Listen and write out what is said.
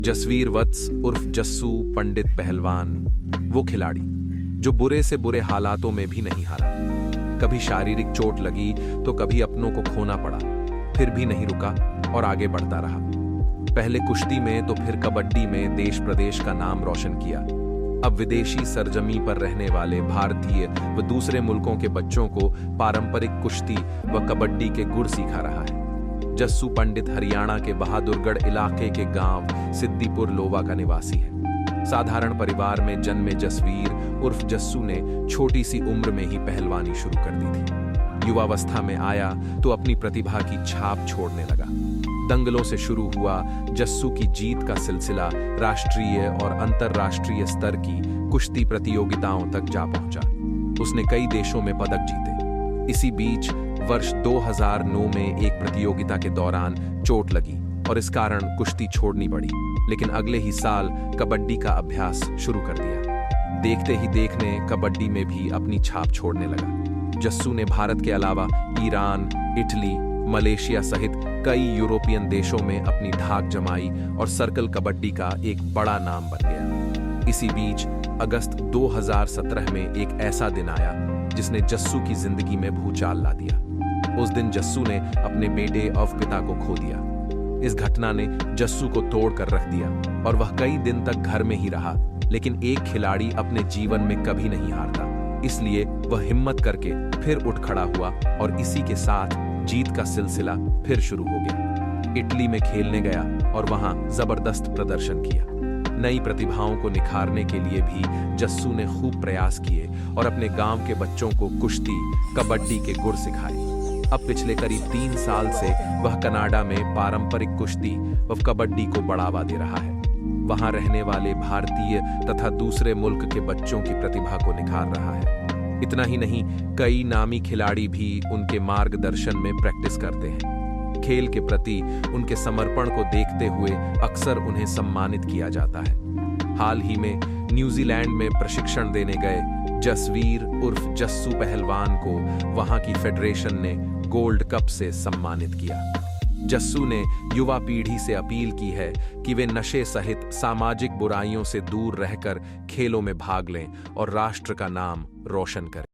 जसवीर वत्स उर्फ जस्सू पंडित पहलवान, वो खिलाड़ी जो बुरे से बुरे हालातों में भी नहीं हारा। कभी शारीरिक चोट लगी तो कभी अपनों को खोना पड़ा, फिर भी नहीं रुका और आगे बढ़ता रहा। पहले कुश्ती में तो फिर कबड्डी में देश प्रदेश का नाम रोशन किया। अब विदेशी सरजमी पर रहने वाले भारतीय व दूसरे मुल्कों के बच्चों को पारंपरिक कुश्ती व कबड्डी के गुर सिखा रहा है। जस्सू पंडित हरियाणा के बहादुरगढ़ इलाके के गांव सिद्दीपुर लोवा का निवासी है। साधारण परिवार में जन्मे जसवीर उर्फ जस्सू ने छोटी सी उम्र में ही पहलवानी शुरू कर दी थी। युवावस्था में आया तो अपनी प्रतिभा की छाप छोड़ने लगा। दंगलों से शुरू हुआ जस्सू की जीत का सिलसिला राष्ट्रीय और अंतर्राष्ट्रीय स्तर की कुश्ती प्रतियोगिताओं तक जा पहुंचा। उसने कई देशों में पदक जीते। इसी बीच वर्ष 2009 में एक प्रतियोगिता के दौरान चोट लगी और इस कारण कुश्ती छोड़नी पड़ी, लेकिन अगले ही साल कबड्डी का अभ्यास शुरू कर दिया। देखते ही देखने कबड्डी में भी अपनी छाप छोड़ने लगा। जस्सू ने भारत के अलावा ईरान, इटली, मलेशिया सहित कई यूरोपियन देशों में अपनी धाक जमाई और सर्कल कबड्डी का एक बड़ा नाम बन गया। इसी बीच अगस्त 2017 में एक ऐसा दिन आया जिसने जस्सू की जिंदगी में भूचाल ला दिया। उस दिन जस्सू ने अपने बेटे और पिता को खो दिया। इस घटना ने जस्सू को तोड़ कर रख दिया और वह कई दिन तक घर में ही रहा। लेकिन एक खिलाड़ी अपने जीवन में कभी नहीं हारता, इसलिए वह हिम्मत करके फिर उठ खड़ा हुआ और इसी के साथ जीत का सिलसिला फिर शुरू हो गया। इटली में खेलने गया और वहां जबरदस्त प्रदर्शन किया। नई प्रतिभाओं को निखारने के लिए भी जस्सू ने खूब प्रयास किए और अपने गांव के बच्चों को कुश्ती, कबड्डी के गुर सिखाए। अब पिछले करीब 3 साल से वह कनाडा में पारंपरिक कुश्ती व कबड्डी को बढ़ावा दे रहा है। वहां रहने वाले भारतीय तथा दूसरे मुल्क के बच्चों की प्रतिभा को निखार रहा है। इतना ही नहीं, कई नामी खिलाड़ी भी उनके मार्गदर्शन में प्रैक्टिस करते हैं। खेल के प्रति उनके समर्पण को देखते हुए अक्सर उन्हें सम्मानित किया जाता है। हाल ही में न्यूजीलैंड में प्रशिक्षण देने गए जसवीर उर्फ जस्सू पहलवान को वहां की फेडरेशन ने गोल्ड कप से सम्मानित किया। जस्सू ने युवा पीढ़ी से अपील की है कि वे नशे सहित सामाजिक बुराइयों से दूर रहकर खेलों में भाग लें और राष्ट्र का नाम रोशन करें।